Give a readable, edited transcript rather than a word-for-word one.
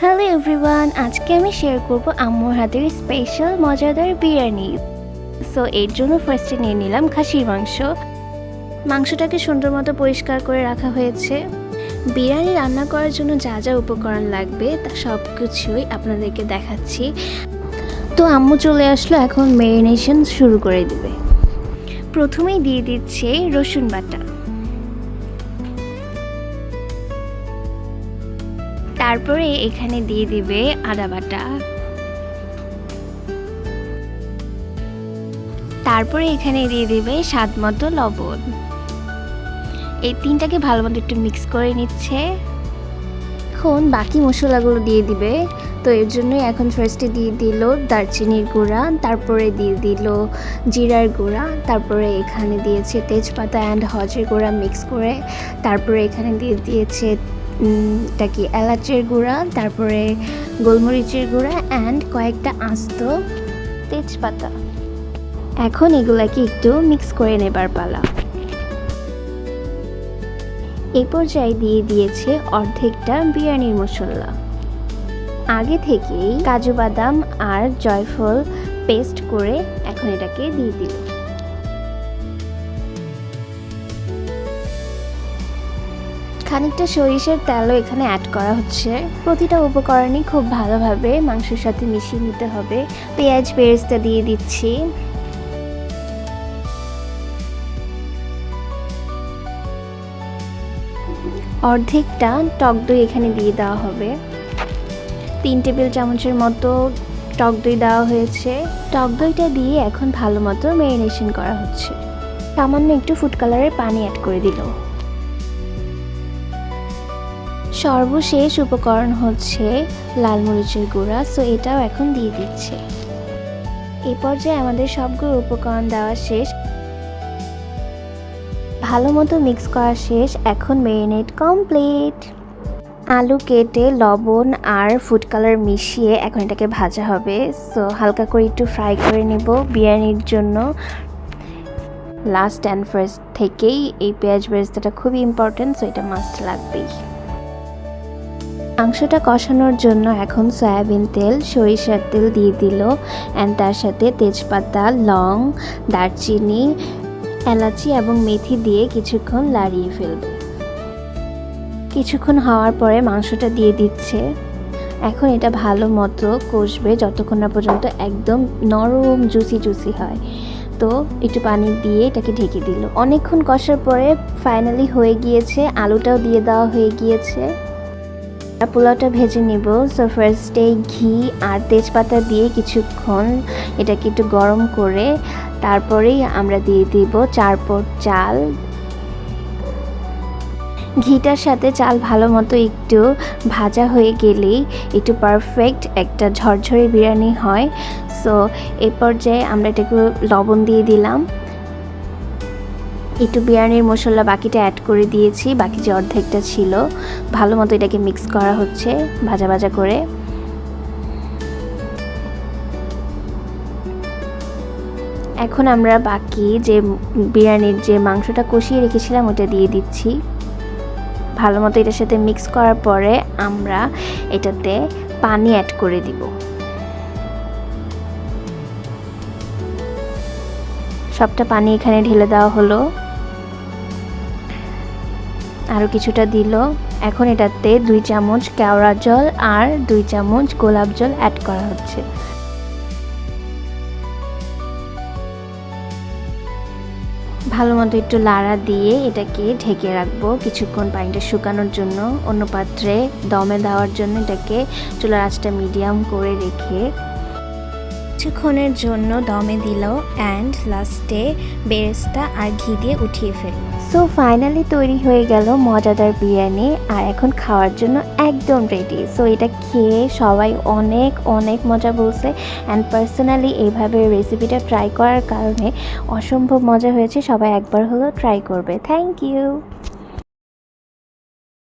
Hello everyone, আজকে আমি share করব আম্মুর হাতের স্পেশাল মজাদার বিরিয়ানি। সো এর জন্য ফার্স্টে নিয়ে নিলাম খাসির মাংস। মাংসটাকে সুন্দর মতো পরিষ্কার করে রাখা হয়েছে। বিরিয়ানি রান্না করার জন্য যা যা উপকরণ লাগবে তা সব কিছুই আপনাদেরকে দেখাচ্ছি। তো আম্মু চলে আসলো, এখন ম্যারিনেশন শুরু করে দিবে। প্রথমেই দিয়ে দিচ্ছে রসুন বাটা, তারপরে এখানে দিয়ে দিবে আদা বাটা, তারপরে এখানে দিয়ে দিবে স্বাদ মতো লবণ। এই তিনটাকে ভালো মতো একটু মিক্স করে নিচ্ছে। এখন বাকি মশলাগুলো দিয়ে দিবে। তো এর জন্যই এখন ফার্স্টে দিয়ে দিল দারচিনির গুঁড়া, তারপরে দিয়ে দিল জিরার গুঁড়া, তারপরে এখানে দিয়েছে তেজপাতা অ্যান্ড হজের গুঁড়া মিক্স করে, তারপরে এখানে দিয়ে দিয়েছে এলাচের গুঁড়া, তারপরে গোলমরিচের গুঁড়া অ্যান্ড কয়েকটা আস্ত তেজপাতা। এখন এগুলাকে একটু মিক্স করে নেবার পালা। এই পর্যায়ে দিয়ে দিয়েছে অর্ধেকটা বিরিয়ানির মশলা। আগে থেকেই কাজু বাদাম আর জয়ফল পেস্ট করে এখন এটাকে দিয়ে দিল। খানিকটা সরিষার তেলও এখানে অ্যাড করা হচ্ছে। প্রতিটা উপকরণই খুব ভালোভাবে মাংসের সাথে মিশিয়ে নিতে হবে। পেঁয়াজ বেরেস্তা দিয়ে দিচ্ছি। অর্ধেকটা টক দই এখানে দিয়ে দেওয়া হবে। 3 টেবিল চামচের মতো টক দই দেওয়া হয়েছে। টক দইটা দিয়ে এখন ভালো মতো ম্যারিনেশন করা হচ্ছে। সামান্য একটু ফুড কালারের পানি অ্যাড করে দিল। সর্বশেষ উপকরণ হচ্ছে লাল মরিচের গুঁড়া, সো এটাও এখন দিয়ে দিচ্ছে। এই পর্যায়ে আমাদের সবগুলো উপকরণ দেওয়া শেষ, ভালো মতো মিক্স করা শেষ। এখন ম্যারিনেট কমপ্লিট। আলু কেটে লবণ আর ফুড কালার মিশিয়ে এখন এটাকে ভাজা হবে। সো হালকা করে একটু ফ্রাই করে নেব। বিরিয়ানির জন্য লাস্ট অ্যান্ড ফার্স্ট থেকেই এই পেঁয়াজ বেরেস্তাটা খুবই ইম্পর্টেন্ট, সো এটা মাস্ট লাগবেই। মাংসটা কষানোর জন্য এখন সয়াবিন তেল, সরিষার তেল দিয়ে দিল অ্যান্ড তার সাথে তেজপাতা, লং, দারচিনি, এলাচি এবং মেথি দিয়ে কিছুক্ষণ লাড়িয়ে ফেলবে। কিছুক্ষণ হওয়ার পরে মাংসটা দিয়ে দিচ্ছে। এখন এটা ভালো মতো কষবে যতক্ষণ না পর্যন্ত একদম নরম জুসি হয়। তো একটু পানি দিয়ে এটাকে ঢেকে দিল। অনেকক্ষণ কষার পরে ফাইনালি হয়ে গিয়েছে। আলুটাও দিয়ে দেওয়া হয়ে গিয়েছে। পোলাওটা ভেজে নিব। সো ফার্স্টে ঘি আর তেজপাতা দিয়ে কিছুক্ষণ এটাকে একটু গরম করে তারপরেই আমরা দিয়ে দিব 4 পট চাল। ঘিটার সাথে চাল ভালো মতো একটু ভাজা হয়ে গেলেই একটু পারফেক্ট একটা ঝরঝরে বিরিয়ানি হয়। সো এই পর্যায়ে আমরা এটাকে লবণ দিয়ে দিলাম। একটু বিরিয়ানির মশলা বাকিটা অ্যাড করে দিয়েছি। বাকি যে অর্ধেকটা ছিল ভালো মতো এটাকে মিক্স করা হচ্ছে ভাজা ভাজা করে। এখন আমরা বাকি যে বিরিয়ানির যে মাংসটা কষিয়ে রেখেছিলাম ওটা দিয়ে দিচ্ছি। ভালো মতো এটার সাথে মিক্স করার পরে আমরা এটাতে পানি অ্যাড করে দিব। সবটা পানি এখানে ঢেলে দেওয়া হলো, আরও কিছুটা দিল। এখন এটাতে 2 চামচ কেওড়া জল আর 2 চামচ গোলাপ জল অ্যাড করা হচ্ছে। ভালো মতো একটু লাড়া দিয়ে এটাকে ঢেকে রাখবো কিছুক্ষণ পানিটা শুকানোর জন্য। অন্য পাত্রে দমে দেওয়ার জন্য এটাকে চুলার আঁচটা মিডিয়াম করে রেখে কিছুক্ষণের জন্য দমে দিল অ্যান্ড লাস্টে বেরেস্তা আর ঘি দিয়ে উঠিয়ে ফেলল। সো ফাইনালি তৈরি হয়ে গেল মজাদার বিরিয়ানি, আর এখন খাওয়ার জন্য একদম রেডি। সো এটা খেয়ে সবাই অনেক অনেক মজা বলছে অ্যান্ড পার্সোনালি এইভাবে রেসিপিটা ট্রাই করার কারণে অসম্ভব মজা হয়েছে। সবাই একবার হলেও ট্রাই করবে। Thank you.